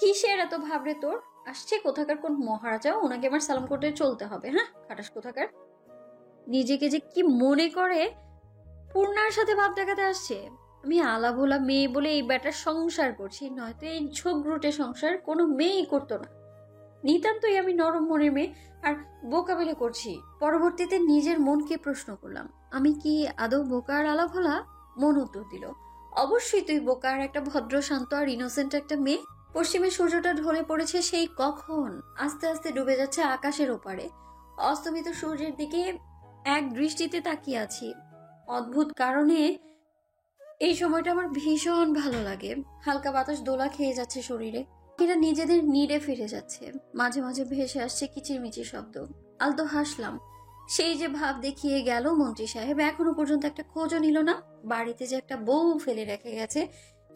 কিসের এত ভাবরে তোর? আসছে কোথাকার কোন মহারাজা, ওনাকে আমার সালাম করতে চলতে হবে? হ্যাঁ, খাটাস কোথাকার। নিজেকে যে কি মনে করে পূর্ণার সাথে ভাব দেখাতে আসছে। আমি আলা ভোলা মেয়ে বলে এই ব্যাটার সংসার করছি, নয়তো এই ঝোঁকরুটে সংসার কোনো মেয়েই করতো না। নিতান্তই আমি নরম মনের মেয়ে আর বোকা বেলে করছি। পরবর্তীতে নিজের মনকে প্রশ্ন করলাম, আমি কি আদৌ বোকা আর আলা ভোলা? মন উত্তর দিল, অবশ্যই তুই বোকা আর একটা ভদ্র শান্ত আর ইনোসেন্ট একটা মেয়ে। পশ্চিমে সূর্যটা ঢলে পড়েছে সেই কখন, আস্তে আস্তে ডুবে যাচ্ছে আকাশের ওপারে। অস্তমিত সূর্যের দিকে এক দৃষ্টিতে তাকিয়ে আছি। অদ্ভুত কারণে এই সময়টা আমার ভীষণ ভালো লাগে। হালকা বাতাস দোলা খেয়ে যাচ্ছে শরীরে, এরা নিজেদের নিড়ে ফিরে যাচ্ছে। মাঝে মাঝে ভেসে আসছে কিচিরমিচির শব্দ। আলতো হাসলাম। সেই যে ভাব দেখিয়ে গেল মন্ত্রী সাহেব, এখনো পর্যন্ত একটা খোঁজও নিল না। বাড়িতে যে একটা বউ ফেলে রেখে গেছে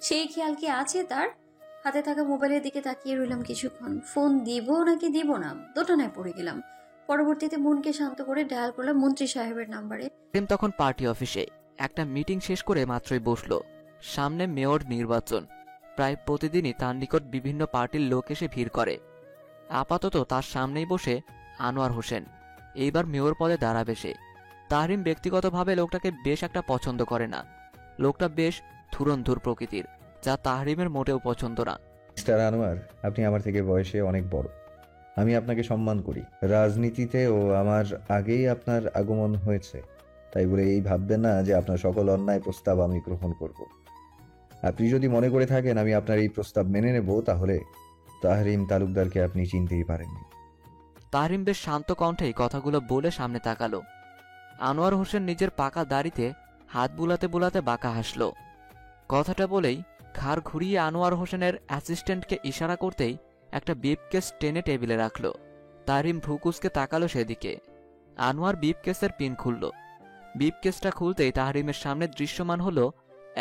সেই খেয়াল কি আছে তার? হাতে থাকা মোবাইলের দিকে তাকিয়ে রইলাম কিছুক্ষণ। ফোন দিব নাকি দিব না দোটানায় পড়ে গেলাম। পরবর্তীতে মনকে শান্ত করে ডায়াল করলাম মন্ত্রী সাহেবের নাম্বারে। তখন পার্টি অফিসে একটা মিটিং শেষ করে মাত্রই বসলো। সামনে মেয়র নির্বাচন, প্রায় প্রতিদিনই তার নিকট বিভিন্ন পার্টির লোক এসে ভিড় করে। আপাতত তার সামনেই বসে আনোয়ার হোসেন, এইবার মেয়র পদে দাঁড়াবে সে। তাহরিম ব্যক্তিগতভাবে লোকটাকে বেশ একটা পছন্দ করে না। লোকটা বেশ ধুরন্ধুর প্রকৃতির, যা তাহরিমের মোটেও পছন্দ না। মিস্টার আনোয়ার, আপনি আমার থেকে বয়সে অনেক বড়। আমি আপনাকে সম্মান করি। রাজনীতিতেও আমার আগেই আপনার আগমন হয়েছে, তাই বলে এই ভাববেন না যে আপনার সকল অন্যায় প্রস্তাব আমি গ্রহণ করব। আপনি যদি মনে করে থাকেন আমি আপনার এই প্রস্তাব মেনে নেব, তাহলে তাহরিম তালুকদারকে আপনি চিনতেই পারেননি। তাহরিম বেশ শান্ত কণ্ঠেই কথাগুলো বলে সামনে তাকালো। আনোয়ার হোসেন নিজের পাকা দাড়িতে হাত বুলাতে বুলাতে বাঁকা হাসল। কথাটা বলেই ঘাড় ঘুরিয়ে আনোয়ার হোসেনের অ্যাসিস্ট্যান্টকে ইশারা করতেই একটা বিপকেস টেনে টেবিলে রাখল। তাহরিম ভ্রুকুসকে তাকালো সেদিকে। আনোয়ার বিপকেসের পিন খুলল। বিপকেসটা খুলতেই তাহরিমের সামনে দৃশ্যমান হলো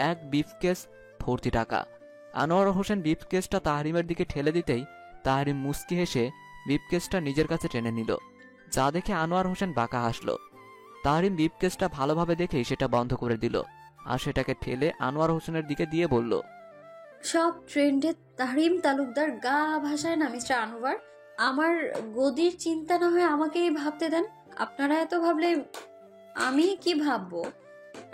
এক বিপকেস ভর্তি টাকা। আনোয়ার হোসেন বিপকেসটা তাহরিমের দিকে ঠেলে দিতেই তাহরিম মুচকি হেসে বিপকেসটা নিজের কাছে টেনে নিল, যা দেখে আনোয়ার হোসেন বাঁকা হাসল। তাহরিম বিপকেসটা ভালোভাবে দেখেই সেটা বন্ধ করে দিল আর সেটাকে ঠেলে আনোয়ার হোসেনের দিকে দিয়ে বলল, সব ট্রেন্ডে তাহরিম তালুকদার গা ভাসায় না মিস্টার আনোয়ার। আমার গদির চিন্তা না হয় আমাকেই ভাবতে দেন। আপনারা এত ভাবলে আমি কি ভাববো?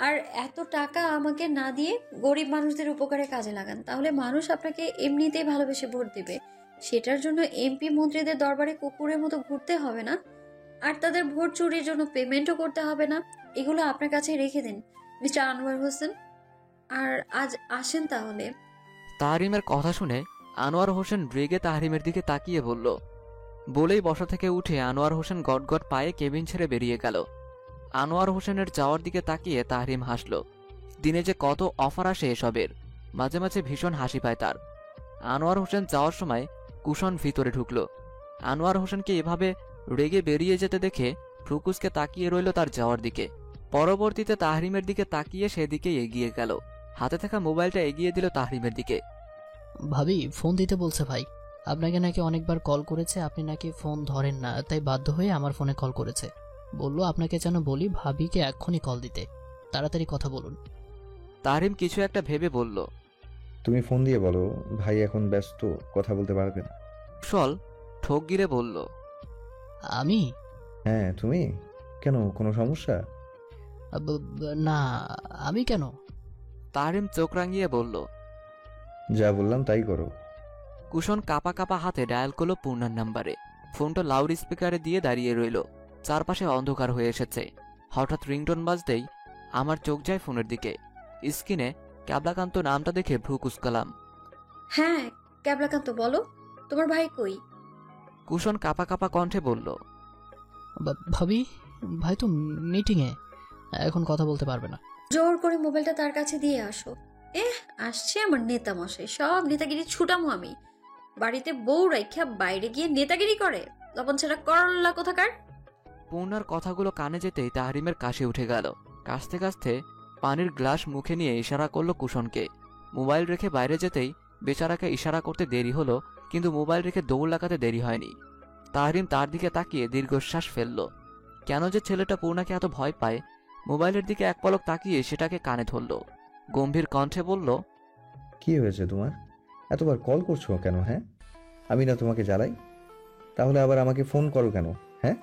আর এত টাকা আমাকে না দিয়ে গরিব মানুষদের উপকারে কাজে লাগান, তাহলে মানুষ আপনাকে এমনিতেই ভালোবেসে ভোট দিবে। সেটার জন্য এমপি মন্ত্রীদের দরবারে কুকুরের মতো ঘুরতে হবে না, আর তাদের ভোট চুরির জন্য পেমেন্টও করতে হবে না। এগুলো আপনার কাছে রেখে দিন মিস্টার আনোয়ার হোসেন, আর আজ আসেন তাহলে। তাহরিমের কথা শুনে আনোয়ার হোসেন রেগে তাহরিমের দিকে তাকিয়ে বলল। বলেই বসা থেকে উঠে আনোয়ার হোসেন গটগট পায়ে কেবিন ছেড়ে বেরিয়ে গেল। আনোয়ার হোসেনের যাওয়ার দিকে তাকিয়ে তাহরিম হাসল। দিনে যে কত অফার আসে এসবের, মাঝে মাঝে ভীষণ হাসি পায় তার। আনোয়ার হোসেন যাওয়ার সময় কুশন ভিতরে ঢুকল। আনোয়ার হোসেনকে এভাবে রেগে বেরিয়ে যেতে দেখে ফ্রুকুসকে তাকিয়ে রইল তার যাওয়ার দিকে। পরবর্তীতে তাহরিমের দিকে তাকিয়ে সেদিকেই এগিয়ে গেল। হাতে থাকা মোবাইলটা এগিয়ে দিল তাহরিমের দিকে। ভাবি ফোন দিতে বলছে ভাই, আপনাকে নাকি অনেকবার কল করেছে, আপনি নাকি ফোন ধরেন না, তাই বাধ্য হয়ে আমার ফোনে কল করেছে। বললো আপনাকে যেন বলি ভাবিকে এক্ষুনি কল দিতে, তাড়াতাড়ি কথা বলুন। তাহরিম কিছু একটা ভেবে বলল, তুমি ফোন দিয়ে বলো ভাই এখন ব্যস্ত, কথা বলতে পারবে না। কুশল ঠোক গিরে বলল, আমি? হ্যাঁ তুমি। কেন, কোনো সমস্যা? না, আমি কেন? তাহরিম চোখ রাঙিয়ে বলল, যা বললাম তাই করো। কুশন কাপা কাপা হাতে ডায়াল করলো পূর্ণার নাম্বারে। ফোনটা লাউড স্পিকারে দিয়ে দাঁড়িয়ে রইল। চারপাশে অন্ধকার হয়ে এসেছে। হঠাৎ রিংটোন বাজতেই আমার চোখ যায় ফোনের দিকে। স্ক্রিনে ক্যাবলাকান্ত নামটা দেখে ভ্রু কুচকালাম। হ্যাঁ ক্যাবলাকান্ত, বলো তোমার ভাই কই? কুশন কাপা কাপা কণ্ঠে বলল, ভাবি ভাই তো মিটিংয়ে, এখন কথা বলতে পারবে না। জোর করে মোবাইলটা তার কাছে দিয়ে আসো। আসছে আমার নেতা মশাই, সব নেতাগিরি ছুটামো আমি। বাড়িতে বউ রাইখা বাইরে গিয়ে নেতাগিরি করে, লবণ ছাড়া করল্লা কোথাকার। পূর্ণার কথাগুলো কানে যেতেই তাহরিমের কাশি উঠে গেল। কাশতে কাশতে পানির গ্লাস মুখে নিয়ে ইশারা করলো কুশনকে। মোবাইল রেখে বাইরে যেতেই বেচারাকে ইশারা করতে দেরি হলো, কিন্তু মোবাইল রেখে দৌড় লাগাতে দেরি হয়নি। তাহরিম তার দিকে তাকিয়ে দীর্ঘশ্বাস ফেলল। কেন যে ছেলেটা পূর্ণাকে এত ভয় পায়, মোবাইলের দিকে এক পলক তাকিয়ে সেটাকে কানে ধরল। গম্ভীর কণ্ঠে বলল, কি হয়েছে তোমার? এতবার কল করছো কেন? হ্যাঁ, আমি না তোমাকে জ্বালাই? তাহলে আবার আমাকে ফোন করো কেন? হ্যাঁ,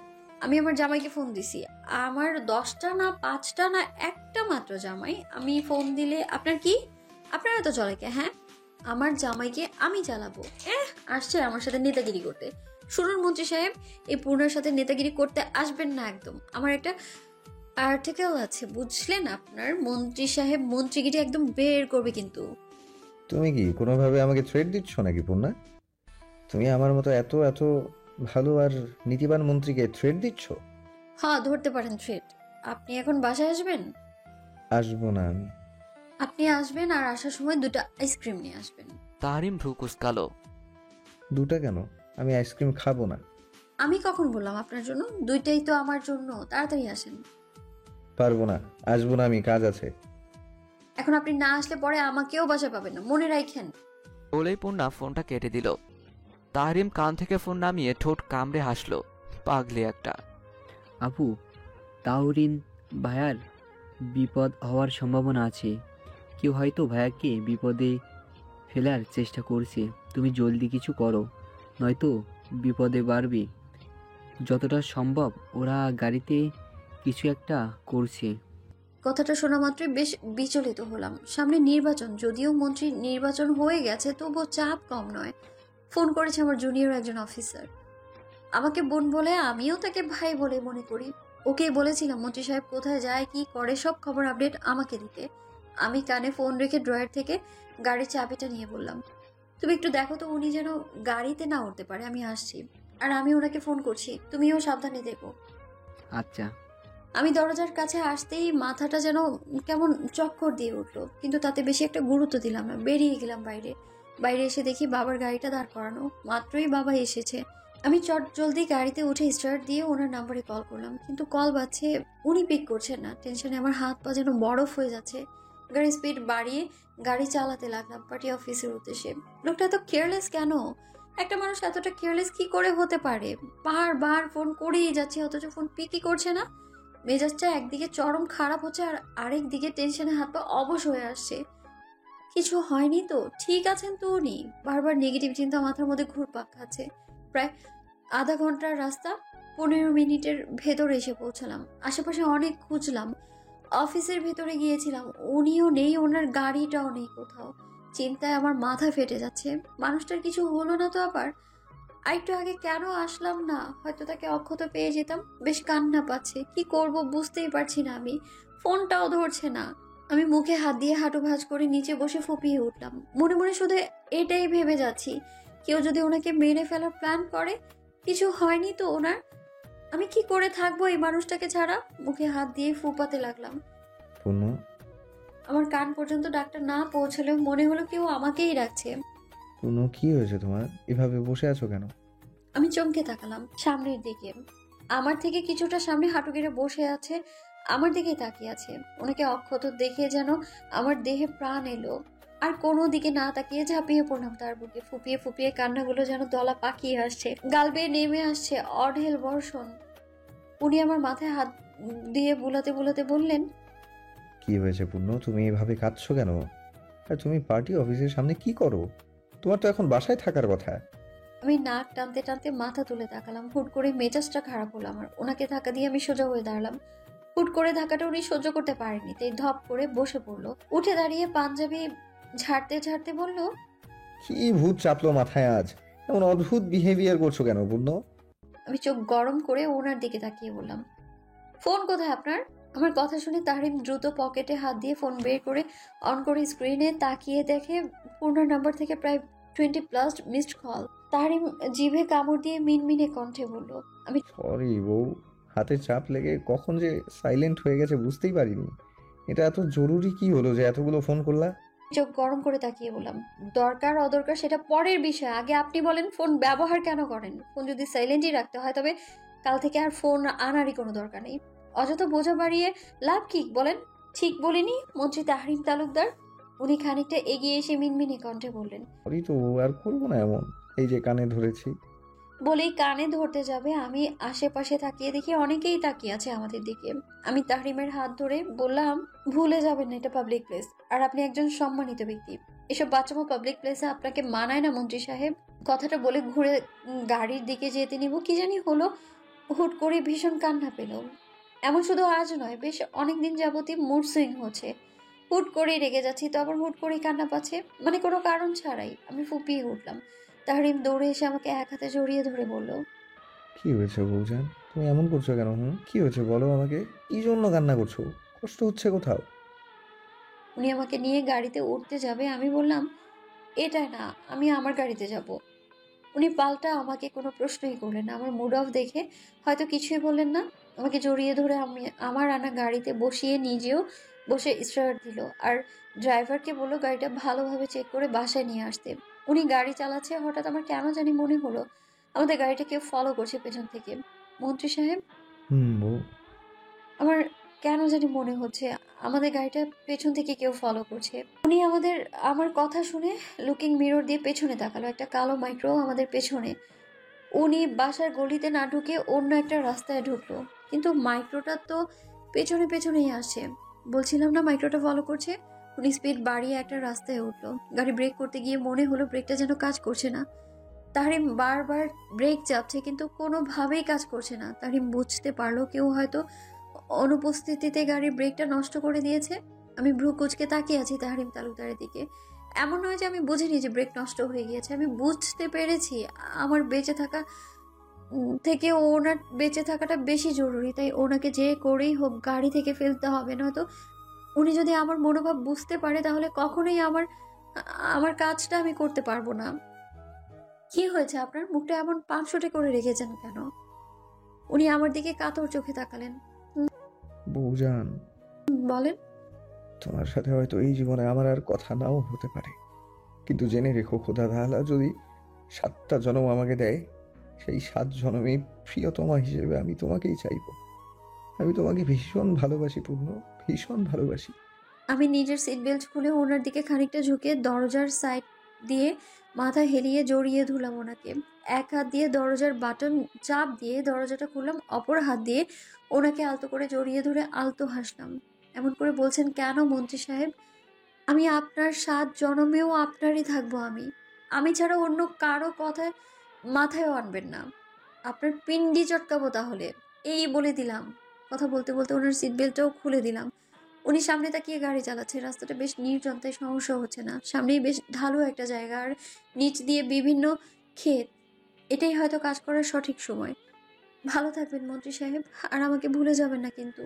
আমি আমার জামাইকে ফোন দিছি। আমার 10টা না 5টা না একটা মাত্র জামাই। আমি ফোন দিলে আপনার কি? আপনার এত চলে কে? হ্যাঁ, আমার জামাইকে আমি জ্বালাবো? আসছে আমার সাথে নেতাগিরি করতে। শুনুন মন্ত্রী সাহেব, এই পূর্ণার সাথে নেতাগিরি করতে আসবেন না একদম। আমার একটা আর্টিকেল আছে, বুঝলেন? আপনার মন্ত্রী সাহেব মন্ত্রীগিরি একদম বের করবে কিন্তু। তুমি কি কোনোভাবে আমাকে থ্রেট দিচ্ছ নাকি পূর্ণা? তুমি আমার মতো এত এত ভালো আর নীতিবান মন্ত্রীকে থ্রেট দিচ্ছ? হ্যাঁ, ধরতে পারেন থ্রেট। আপনি এখন বাসায় আসবেন? আসবো না আমি। আপনি আসবেন আর আসার সময় 2টা আইসক্রিম নিয়ে আসবেন। তাহরিম ভ্রু কুঁচকালো। দুটা কেন? আমি আইসক্রিম খাবো না। আমি কখন বললাম আপনার জন্য? 2টাই তো আমার জন্য। তাড়াতাড়ি আসেন। পারবো না, আসবো না, আমি কাজ আছে। এখন আপনি না আসলে পরে আমাকেও বাসা পাবেন না, মনে রাখেন। বলেই পূর্ণা ফোনটা কেটে দিল। তাহরিম কান থেকে ফোন নামিয়ে ঠোঁট কামড়ে হাসলো। পাগলি একটা। আপু, তাহরিন ভাইয়ার বিপদ হওয়ার সম্ভাবনা আছে। কেউ হয়তো ভাইয়াকে বিপদে ফেলার চেষ্টা করছে। তুমি জলদি কিছু করো, নয়তো বিপদে বাড়বে। যতটা সম্ভব ওরা গাড়িতে কিছু একটা করছে। কথাটা শোনা মাত্রই বেশ বিচলিত হলাম। সামনে নির্বাচন, যদিও মন্ত্রী নির্বাচন হয়ে গেছে, তবুও চাপ কম নয়। ফোন করেছে আমার জুনিয়র একজন অফিসার। আমাকে বোন বলে, আমিও তাকে ভাই বলে মনে করি। ওকে বলেছিলাম মন্ত্রী সাহেব কোথায় যায়, কি করে, সব খবর আপডেট আমাকে দিতে। আমি কানে ফোন রেখে ড্রয়ার থেকে গাড়ির চাবিটা নিয়ে বললাম, তুমি একটু দেখো তো উনি যেন গাড়িতে না উঠতে পারে, আমি আসছি। আর আমি ওনাকে ফোন করছি, তুমিও সাবধানে দেখো। আচ্ছা। আমি দরজার কাছে আসতেই মাথাটা যেন কেমন চক্কর দিয়ে উঠলো, কিন্তু তাতে বেশি একটা গুরুত্ব দিলাম না। বেরিয়ে গেলাম বাইরে। বাইরে এসে দেখি বাবার গাড়িটা দাঁড় করানো। মাত্রই বাবা এসেছে। আমি চট জলদি গাড়িতে উঠে স্টার্ট দিয়ে ওনার নাম্বারে কল করলাম, কিন্তু কল বাজছে, উনি পিক করছেন না। টেনশনে আমার হাত পা যেন বরফ হয়ে যাচ্ছে। গাড়ির স্পিড বাড়িয়ে গাড়ি চালাতে লাগলাম পার্টি অফিসের উদ্দেশ্যে। লোকটা এত কেয়ারলেস কেন? একটা মানুষ এতটা কেয়ারলেস কি করে হতে পারে? বারবার ফোন করেই যাচ্ছে, অথচ ফোন পিকই করছে না। মেজাজটা একদিকে চরম খারাপ হচ্ছে আর আরেক দিকে টেনশনে হাত পা অবশ হয়ে আসছে। কিছু হয়নি তো? ঠিক আছেন তো উনি? বারবার নেগেটিভ চিন্তা মাথার মধ্যে ঘুরপাক খাচ্ছে। প্রায় আধা ঘন্টার রাস্তা, 15 মিনিটের ভেতরে এসে পৌঁছালাম। আশেপাশে অনেক খুঁজলাম, অফিসের ভেতরে গিয়েছিলাম, উনিও নেই, ওনার গাড়িটাও নেই কোথাও। চিন্তায় আমার মাথা ফেটে যাচ্ছে। মানুষটার কিছু হলো না তো আবার? আরেকটু আগে কেন আসলাম না? হয়তো তাকে অক্ষত পেয়ে যেতাম। বেশ কান্না পাচ্ছে, কি করব বুঝতেই পারছি না আমি। ফোনটাও ধরছে না। আমি মুখে হাত দিয়ে হাঁটু ভাঁজ করে নিচে বসে ফুপিয়ে উঠলাম। মনে মনে শুধু এটাই ভেবে যাচ্ছি, কেউ যদি ওনাকে মেরে ফেলার প্ল্যান করে। কিছু হয়নি তো ওনার? আমি কি করে থাকবো এই মানুষটাকে ছাড়া? মুখে হাত দিয়ে ফুপাতে লাগলাম। পূর্ণ, আমার কান পর্যন্ত ডাক্তার না পৌঁছলেও মনে হলো কেউ আমাকেই রাখছে। পূর্ণ, কি হয়েছে তোমার? এভাবে বসে আছো কেন? আমি চমকে তাকালাম সামনের দিকে। আমার থেকে কিছুটা সামনে হাঁটু গেড়ে বসে আছে, আমার দিকেই তাকিয়ে আছে। ওনাকে অক্ষত দেখে যেন আমার দেহে প্রাণ এলো। আর কোনো দিকে না তাকিয়ে ঝাঁপিয়ে পড়লাম তার বুকে। ফুপিয়ে ফুপিয়ে কান্নাগুলো যেন দলা পাকিয়ে আসছে, গাল বেয়ে নেমে আসছে অঢেল বর্ষণ। উনি আমার মাথায় হাত দিয়ে বুলাতে বুলাতে বললেন, কি হয়েছে পূর্ণ? তুমি এভাবে কাঁদছো কেন? আর তুমি পার্টি অফিসের সামনে কি করো? তোমার তো এখন বাসায় থাকার কথা। আমি নাক টানতে টানতে মাথা তুলে তাকালাম। হুট করে মেজাজটা খারাপ হলো আমার। ওনাকে ধাক্কা দিয়ে আমি সোজা হয়ে দাঁড়ালাম। হুট করে ধাক্কাটা উনি সহ্য করতে পারেনি, তাই ধপ করে বসে পড়লো। উঠে দাঁড়িয়ে পাঞ্জাবি ঝাড়তে ঝাড়তে বলল, কি ভূত চাপলো মাথায় আজ? এমন অদ্ভুত বিহেভিয়ার করছো কেন পূর্ণ? আমি চোখ গরম করে ওনার দিকে তাকিয়ে বললাম, ফোন কোথায় আপনার? আমার কথা শুনে তাহরিম দ্রুত পকেটে হাত দিয়ে ফোন বের করে অন করে স্ক্রিনে তাকিয়ে দেখে পূর্ণার নাম্বার থেকে প্রায় 20+ মিসড কল। তাহরিম জিভে কামড় দিয়ে মিনমিনে কণ্ঠে বলল, আমি সরি বউ, হাতে চাপ লেগে কখন যে সাইলেন্ট হয়ে গেছে বুঝতেই পারিনি। এটা এত জরুরি কি হলো যে এতগুলো ফোন করলা? চোখ গরম করে তাকিয়ে বললাম, দরকার অদরকার সেটা পরের বিষয়। আগে আপনি বলেন ফোন ব্যবহার কেন করেন? ফোন যদি সাইলেন্টই রাখতে হয় তবে কাল থেকে আর ফোন আনারই কোনো দরকার নেই। অযথা বোঝা বাড়িয়ে লাভ কি বলেন? ঠিক বলিনি মন্ত্রী তাহরিম তালুকদার? উনি খানিকটা এগিয়ে এসে মিনমিনে কণ্ঠে বললেন, সরি তো, আর করবো না এমন। এই যে কানে ধরেছি। বলেই কানে ধরতে যাবে, আমি আশেপাশে তাকিয়ে দেখি অনেকেই তাকিয়ে আছে আমাদের দিকে। আমি তাহরিমের হাত ধরে বললাম, ভুলে যাবেন না এটা পাবলিক প্লেস, আর আপনি একজন সম্মানিত ব্যক্তি। এসব বাচ্চামো পাবলিক প্লেসে আপনাকে মানায় না মন্ত্রী সাহেব। কথাটা বলে ঘুরে গাড়ির দিকে যেতে নিব, কি জানি হলো, হুট করে ভীষণ কান্না পেল। এমন শুধু আজ নয়, বেশ অনেকদিন যাবতই মুড সুইং হচ্ছে। হুট করেই রেগে যাচ্ছি, তো আবার হুট করেই কান্না পাচ্ছে, মানে কোনো কারণ ছাড়াই। আমি ফুপিয়ে উঠলাম। তাহরিম দৌড়ে এসে আমাকে এক হাতে জড়িয়ে ধরে বলল, কি হয়েছে বৌজান, তুমি এমন করছো কেন? কি হয়েছে বলো আমাকে, কি জন্য কান্না করছো? কষ্ট হচ্ছে কোথাও? উনি আমাকে নিয়ে গাড়িতে উঠতে যাবে, আমি বললাম, এটা না, আমি আমার গাড়িতে যাব। উনি পাল্টা আমাকে কোনো প্রশ্নই করলেন না। আমার মুড অফ দেখে হয়তো কিছুই বললেন না, আমাকে জড়িয়ে ধরে আমি আমার আনা গাড়িতে বসিয়ে নিজেও বসে স্টার্ট দিল, আর ড্রাইভারকে বললো গাড়িটা ভালোভাবে চেক করে বাসায় নিয়ে আসতে। উনি গাড়ি চালাচ্ছে, হঠাৎ আমার কেন জানি মনে হলো আমাদের গাড়িটা কেউ ফলো করছে পেছন থেকে। মন্ত্রী সাহেব, বউ। আমার কেন জানি মনে হচ্ছে আমাদের গাড়িটা পেছন থেকে কেউ ফলো করছে। উনি আমার কথা শুনে লুকিং মিরর দিয়ে পেছনে তাকালো, একটা কালো মাইক্রো আমাদের পেছনে। উনি বাসার গলিতে না ঢুকে অন্য একটা রাস্তায় ঢুকলো, কিন্তু মাইক্রোটা তো পেছনে পেছনেই আসে। বলছিলাম না মাইক্রোটা ফলো করছে। উনি স্পিড বাড়িয়ে একটা রাস্তায় উঠলো। গাড়ি ব্রেক করতে গিয়ে মনে হলো ব্রেকটা যেন কাজ করছে না। তাহরিম বারবার ব্রেক চাপছে, কিন্তু কোনোভাবেই কাজ করছে না। তাহরিম বুঝতে পারলো কেউ হয়তো অনুপস্থিতিতে গাড়ির ব্রেকটা নষ্ট করে দিয়েছে। আমি ভ্রু কুচকে তাকিয়ে আছি তাহরিম তালুকদারের দিকে। এমন নয় যে আমি বুঝিনি যে ব্রেক নষ্ট হয়ে গিয়েছে, আমি বুঝতে পেরেছি আমার বেঁচে থাকা থেকে ওনার বেঁচে থাকাটা বেশি জরুরি। তাই ওনাকে যে করেই হোক গাড়ি থেকে ফেলতে হবে, নয়তো উনি যদি আমার মনোভাব বুঝতে পারে তাহলে কখনোই আমার আমার কাজটা আমি করতে পারবো না। কি হয়েছে আপনার? মুখটা এমন পাঁচশোটে করে রেখেছেন কেন? উনি আমার দিকে কাতর চোখে তাকালেন। বৌজান, বলেন। তোমার সাথে হয়তো এই জীবনে আমার আর কথা নাও হতে পারে, কিন্তু জেনে রেখো খোদা তাআলা যদি 7টা জন্ম আমাকে দেয়, সেই 7 জন্মে প্রিয়তমা হিসেবে আমি তোমাকেই চাইবো। আমি তোমাকে ভীষণ ভালোবাসি পূর্ণ, ভীষণ ভালোবাসি। আমি নিজের সিট বেল্ট খুলে ওনার দিকে খানিকটা ঝুঁকে দরজার সাইড দিয়ে মাথা হেলিয়ে জড়িয়ে ধুলাম ওনাকে। এক হাত দিয়ে দরজার বাটন চাপ দিয়ে দরজাটা খুললাম, অপর হাত দিয়ে ওনাকে আলতো করে জড়িয়ে ধরে আলতো হাসলাম। এমন করে বলছেন কেন মন্ত্রী সাহেব? আমি আপনার 7 জনমেও আপনারই থাকবো। আমি ছাড়া অন্য কারো কথা মাথায়ও আনবেন না। আপনার পিন্ডি চটকাবো তাহলে, এই বলে দিলাম। কথা বলতে বলতে ওনার সিট বেল্টটাও খুলে দিলাম। উনি সামনে তাকিয়ে গাড়ি চালাচ্ছে। রাস্তাটা বেশ নির্জন, তাই সমস্যা হচ্ছে না। সামনেই বেশ ঢালু একটা জায়গা, আর নিচ দিয়ে বিভিন্ন ক্ষেত। এটাই হয়তো কাজ করার সঠিক সময়। ভালো থাকবেন মন্ত্রী সাহেব, আর আমাকে ভুলে যাবেন না কিন্তু।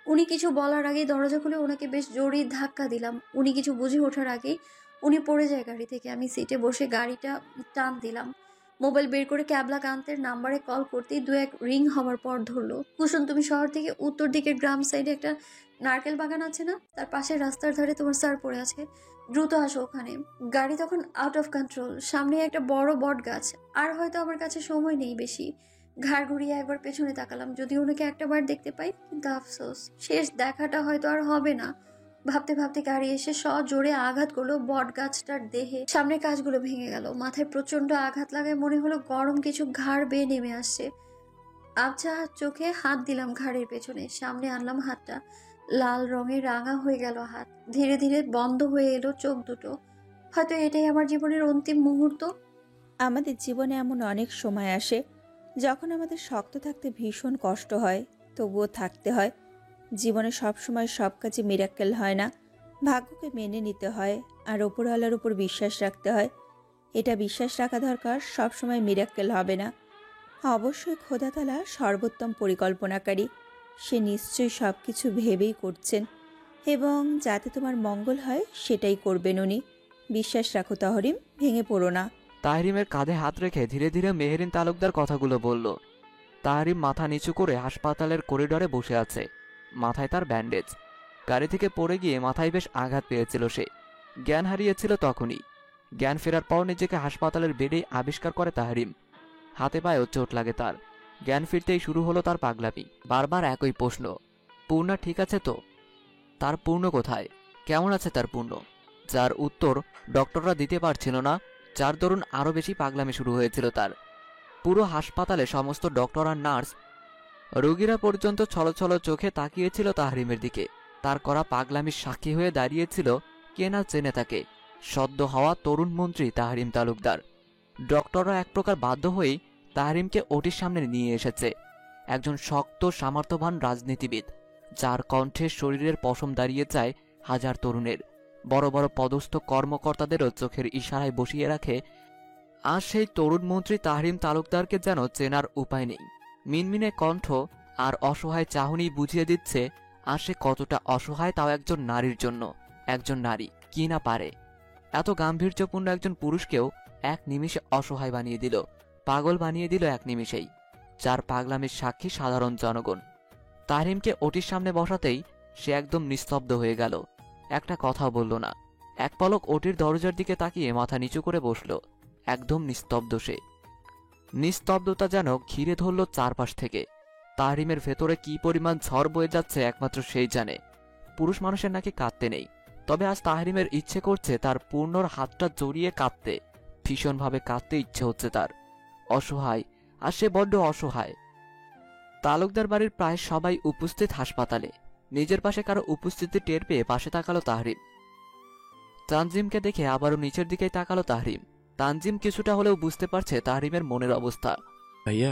উনি কিছু বলার আগেই দরজা খুলে ওনাকে বেশ জোরে ধাক্কা দিলাম। উনি কিছু বুঝে ওঠার আগেই উনি পড়ে যায় গাড়ি থেকে। আমি সিটে বসে গাড়িটা টান দিলাম। মোবাইল বের করে ক্যাবলা কান্তের নাম্বারে কল করতেই 2-1 রিং হওয়ার পর ধরলো। কুসুম, তুমি শহর থেকে উত্তর দিকের গ্রাম সাইডে একটা নারকেল বাগান আছে না, তার পাশে রাস্তার ধারে তোমার স্যার পড়ে আছে, দ্রুত আসো ওখানে। গাড়ি তখন আউট অফ কন্ট্রোল, সামনে একটা বড় বট গাছ। আর হয়তো আমার কাছে সময় নেই বেশি। ঘাড় ঘুরিয়ে একবার পেছনে তাকালাম, যদি ওনাকে একটা বার দেখতে পাই, কিন্তু আফসোস, শেষ দেখাটা হয়তো আর হবে না। ভাবতে ভাবতে গাড়ি এসে সজোরে আঘাত করলো বট গাছটার দেহে। সামনের কাজগুলো ভেঙে গেল। মাথায় প্রচন্ড আঘাত লাগায় মনে হলো গরম কিছু ঘাড় বেয়ে নেমে আসছে। আবছা চোখে হাত দিলাম ঘাড়ের পেছনে, সামনে আনলাম হাতটা। লাল রঙে রাঙা হয়ে গেল হাত। ধীরে ধীরে বন্ধ হয়ে এলো চোখ দুটো। হয়তো এটাই আমার জীবনের অন্তিম মুহূর্ত। আমাদের জীবনে এমন অনেক সময় আসে যখন আমাদের শক্ত থাকতে ভীষণ কষ্ট হয়, তবুও থাকতে হয়। জীবনে সব সময় সব কাজে মিরাক্কেল হয় না, ভাগ্যকে মেনে নিতে হয়, আর ওপরওয়ালার উপর বিশ্বাস রাখতে হয়। এটা বিশ্বাস রাখা দরকার, সব সময় মিরাক্কেল হবে না। অবশ্যই খোদাতালা সর্বোত্তম পরিকল্পনাকারী, সে নিশ্চয়ই সব কিছু ভেবেই করছেন, এবং যাতে তোমার মঙ্গল হয় সেটাই করবেন উনি। বিশ্বাস রাখো তাহরিম, ভেঙে পড়ো না। তাহরিমের কাঁধে হাত রেখে ধীরে ধীরে মেহেরিন তালুকদার কথাগুলো বলল। তাহরিম মাথা নিচু করে হাসপাতালের করিডরে বসে আছে, মাথায় তার ব্যান্ডেজ। গাড়ি থেকে পড়ে গিয়ে মাথায় বেশ আঘাত পেয়েছিল সে, জ্ঞান হারিয়েছিল তখনই। জ্ঞান ফেরার পর নিজেকে হাসপাতালের বেডেই আবিষ্কার করে তাহরিম। হাতে পায়েও চোট লাগে তার। জ্ঞান ফিরতেই শুরু হলো তার পাগলামি। বারবার একই প্রশ্ন, পূর্ণা ঠিক আছে তো? তার পূর্ণ কোথায়? কেমন আছে তার পূর্ণ? যার উত্তর ডক্টররা দিতে পারছিল না, যার দরুন আরও বেশি পাগলামি শুরু হয়েছিল তার। পুরো হাসপাতালে সমস্ত ডক্টর আর নার্স, রোগীরা পর্যন্ত ছলছল চোখে তাকিয়েছিল তাহরিমের দিকে। তার করা পাগলামির সাক্ষী হয়ে দাঁড়িয়েছিল কে না চেনে তাকে, সদ্য হওয়া তরুণ মন্ত্রী তাহরিম তালুকদার। ডক্টররা এক প্রকার বাধ্য হয়েই তাহরিমকে ওটির সামনে নিয়ে এসেছে। একজন শক্ত সামর্থ্যবান রাজনীতিবিদ, যার কণ্ঠে শরীরের পশম দাঁড়িয়ে যায় হাজার তরুণের, বড় বড় পদস্থ কর্মকর্তাদেরও চোখের ইশারায় বসিয়ে রাখে। আর সেই তরুণ মন্ত্রী তাহরিম তালুকদারকে যেন চেনার উপায় নেই। মিনমিনে কণ্ঠ আর অসহায় চাহনি বুঝিয়ে দিচ্ছে আর সে কতটা অসহায়, তাও একজন নারীর জন্য। একজন নারী কি না পারে। এত গাম্ভীর্যপূর্ণ একজন পুরুষকেও এক নিমিষে অসহায় বানিয়ে দিল, পাগল বানিয়ে দিল এক নিমিষেই, যার পাগলামির সাক্ষী সাধারণ জনগণ। তাহরিমকে ওটির সামনে বসাতেই সে একদম নিস্তব্ধ হয়ে গেল, একটা কথাও বলল না। এক পলক ওটির দরজার দিকে তাকিয়ে মাথা নিচু করে বসল। একদম নিস্তব্ধ সে। নিস্তব্ধতা যেন ঘিরে ধরল চারপাশ থেকে। তাহরিমের ভেতরে কি পরিমাণ ঝড় বয়ে যাচ্ছে একমাত্র সেই জানে। পুরুষ মানুষের নাকি কাঁদতে নেই, তবে আজ তাহরিমের ইচ্ছে করছে তার পূর্ণর হাতটা জড়িয়ে কাঁদতে। ভীষণভাবে কাঁদতে ইচ্ছে হচ্ছে তার। অসহায়, আর সে বড্ড অসহায়। তালুকদার বাড়ির প্রায় সবাই উপস্থিত হাসপাতালে। নিজের পাশে কারো উপস্থিতি টের পেয়ে পাশে তাকালো তাহরিম। তানজিমকে দেখে আবারও নিচের দিকেই তাকালো তাহরিম। তানজিম কিছুটা হলেও বুঝতে পারছে তাহরিমের মনের অবস্থা। ভাইয়া,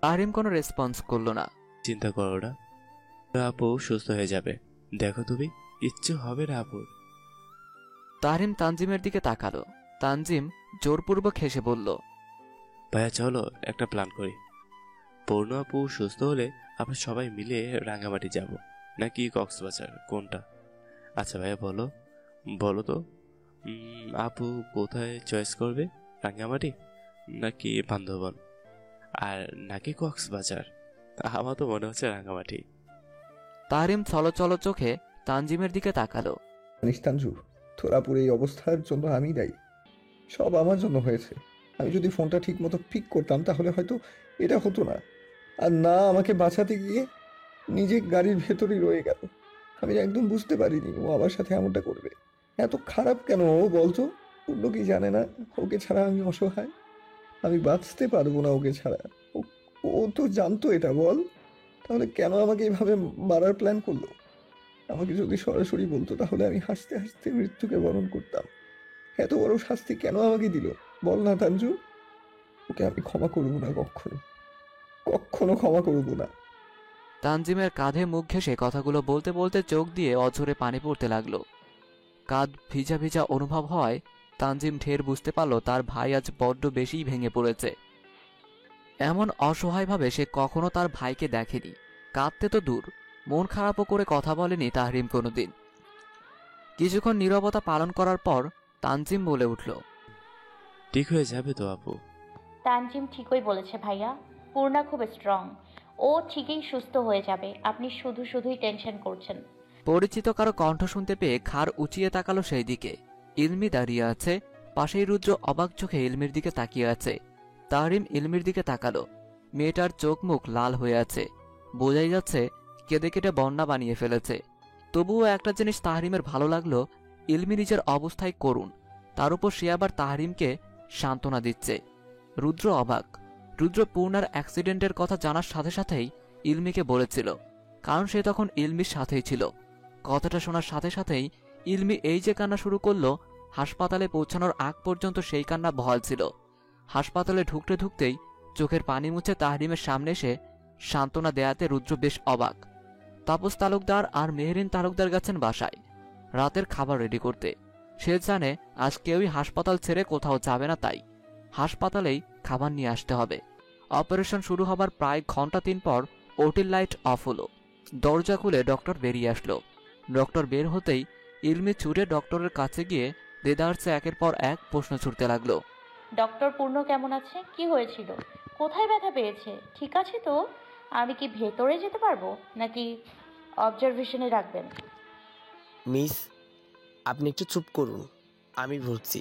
তাহরিম কোনো রেসপন্স করলো না। চিন্তা করো না, আপু সুস্থ হয়ে যাবে। দেখো তুমি, কিচ্ছু হবে না আপুর। তাহরিম তানজিমের দিকে তাকালো। তানজিম জোরপূর্বক হেসে বলল, ভাইয়া চলো একটা প্ল্যান করি। পূর্ণ আপু সুস্থ হলে আমরা সবাই মিলে রাঙামাটি যাব, নাকি কক্সবাজার, কোনটা? আচ্ছা ভাইয়া বলো বলো তো, আপু কোথায় চয়েস করবে? রাঙামাটি নাকি বান্ধবন, আর নাকি কক্সবাজার? আমার তো মনে হচ্ছে রাঙামাটি। তাহরিম ছলছল চোখে তানজিমের দিকে তাকালো। জানিস তানজু, তোরা পুরো এই অবস্থার জন্য আমি দায়ী। সব আমার জন্য হয়েছে। আমি যদি ফোনটা ঠিক মতো পিক করতাম তাহলে হয়তো এটা হতো না। আর না, আমাকে বাঁচাতে গিয়ে নিজে গাড়ির ভেতরেই রয়ে গেল। আমি একদম বুঝতে পারিনি ও আমার সাথে এমনটা করবে। এত খারাপ কেন ও বলতো? পূর্ণ কি জানে না ওকে ছাড়া আমি অসহায়? আমি বাঁচতে পারবো না ওকে ছাড়া। ও ও তো জানতো এটা, বল। তাহলে কেন আমাকে এভাবে মারার প্ল্যান করলো? আমাকে যদি সরাসরি বলতো তাহলে আমি হাসতে হাসতে মৃত্যুকে বরণ করতাম। এত বড় শাস্তি কেন আমাকে দিল বল না তানজু? ওকে আমি ক্ষমা করবো না, কখনো কখনো ক্ষমা করবো না। তানজিমের কাঁধে মুখ ঘেঁষে কথাগুলো বলতে বলতে চোখ দিয়ে অঝরে পানি পড়তে লাগলো। কাঁধ ভিজা ভিজা অনুভব হওয়ায় তানজিম ঢের বুঝতে পারল তার ভাই আজ বড্ড বেশিই ভেঙে পড়েছে। এমন অসহায়ভাবে সে কখনো তার ভাইকে দেখেনি। কাঁদতে তো দূর, মন খারাপও করে কথা বলেনি তাহরিম কোনোদিন। কিছুক্ষণ নীরবতা পালন করার পর তানজিম বলে উঠল, ঠিক হয়ে যাবে তো আপু? তানজিম ঠিকই বলেছে ভাইয়া, পূর্ণা খুব স্ট্রং, ও ঠিকই সুস্থ হয়ে যাবে। আপনি শুধুই টেনশন করছেন। পরিচিত কারো কণ্ঠ শুনতে পেয়ে ঘাড় উঁচিয়ে তাকালো সেই দিকে। ইলমি দাঁড়িয়ে আছে, পাশেই রুদ্র অবাক চোখে ইলমির দিকে তাকিয়ে আছে। তাহরিম ইলমির দিকে তাকালো। মেয়েটার চোখ মুখ লাল হয়ে আছে, বোঝাই যাচ্ছে কেঁদে কেটে বন্যা বানিয়ে ফেলেছে। তবুও একটা জিনিস তাহরিমের ভালো লাগলো, ইলমি নিজের অবস্থায় করুণ, তার উপর সে আবার তাহরিমকে সান্ত্বনা দিচ্ছে। রুদ্র অবাক। রুদ্র পূর্ণার অ্যাক্সিডেন্টের কথা জানার সাথে সাথেই ইলমিকে বলেছিল, কারণ সে তখন ইলমির সাথেই ছিল। কথাটা শোনার সাথে সাথেই ইলমি এই যে কান্না শুরু করলো, হাসপাতালে পৌঁছানোর আগ পর্যন্ত সেই কান্না বহাল ছিল। হাসপাতালে ঢুকতে ঢুকতেই চোখের পানি মুছে তাহরিমের সামনে এসে সান্ত্বনা দেয়াতে রুদ্র বেশ অবাক। তাপস তালুকদার আর মেহরিন তালুকদার গেছেন বাসায় রাতের খাবার রেডি করতে। সে জানে আজ কেউই হাসপাতাল ছেড়ে কোথাও যাবে না, তাই হাসপাতালেই খাবার নিয়ে আসতে হবে। অপারেশন শুরু হবার প্রায় ঘন্টা 3 পর ওটির লাইট অফ হলো। দরজা খুলে ডক্টর বেরিয়ে আসলো। ডক্টর বের হতেই ইলমি ছুটে ডক্টরের কাছে গিয়ে দেদারসে একের পর এক প্রশ্ন ছুটতে লাগলো। ডক্টর পূর্ণ কেমন আছে? কি হয়েছিল? কোথায় ব্যথা পেয়েছে? ঠিক আছে তো? আমি কি ভেতরে যেতে পারবো, নাকি অবজারভেশনে রাখবেন? মিস, আপনি একটু চুপ করুন, আমি বলছি।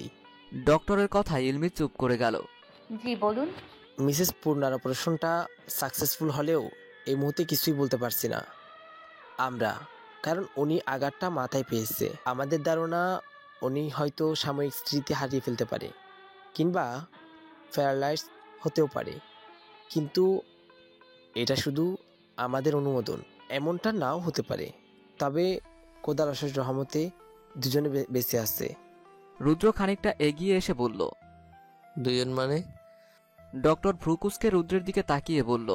ডক্টরের কথায় ইলমি চুপ করে গেল। জি বলুন। মিসেস পূর্ণার অপারেশনটা সাকসেসফুল হলেও এই মুহূর্তে কিছুই বলতে পারছি না আমরা, কারণ উনি আঘাতটা মাথায় পেয়েছে। আমাদের ধারণা উনি হয়তো সাময়িক স্মৃতি হারিয়ে ফেলতে পারে, কিংবা প্যারালাইজ হতেও পারে। কিন্তু এটা শুধু আমাদের অনুমোদন, এমনটা নাও হতে পারে। তবে খোদার অশেষ রহমতে দুজনে বেঁচে আছে। রুদ্র খানিকটা এগিয়ে এসে বলল। দুজন মানে? ডক্টর ভ্রুকুসকে রুদ্রের দিকে তাকিয়ে বলল।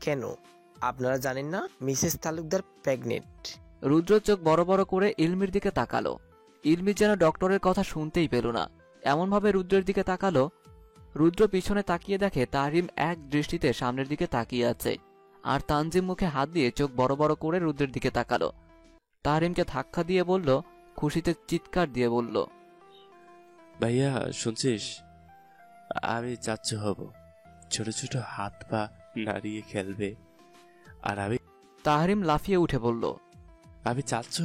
কেন, আপনারা জানেন না মিসেস তালুকদার প্রেগনেন্ট? রুদ্র চোখ বড় বড় করে ইলমির দিকে তাকালো। ইলমি যেন ডক্টরের কথা শুনতেই পেল না, এমনভাবে রুদ্রের দিকে তাকালো। রুদ্র পিছনে তাকিয়ে দেখে তাহরিম এক দৃষ্টিতে সামনের দিকে তাকিয়ে আছে, আর তানজিম মুখে হাত দিয়ে চোখ বড় বড় করে রুদ্রের দিকে তাকালো। তাহরিমকে ধাক্কা দিয়ে বলল, খুশিতে চিৎকার দিয়ে বলল, ভাইয়া শুনছিস? আমি চাচ্চু হব, ছোট ছোট হাত পা নাড়িয়ে খেলবে, আর আমি তাহরিম লাফিয়ে উঠে বলল, চাচ্চু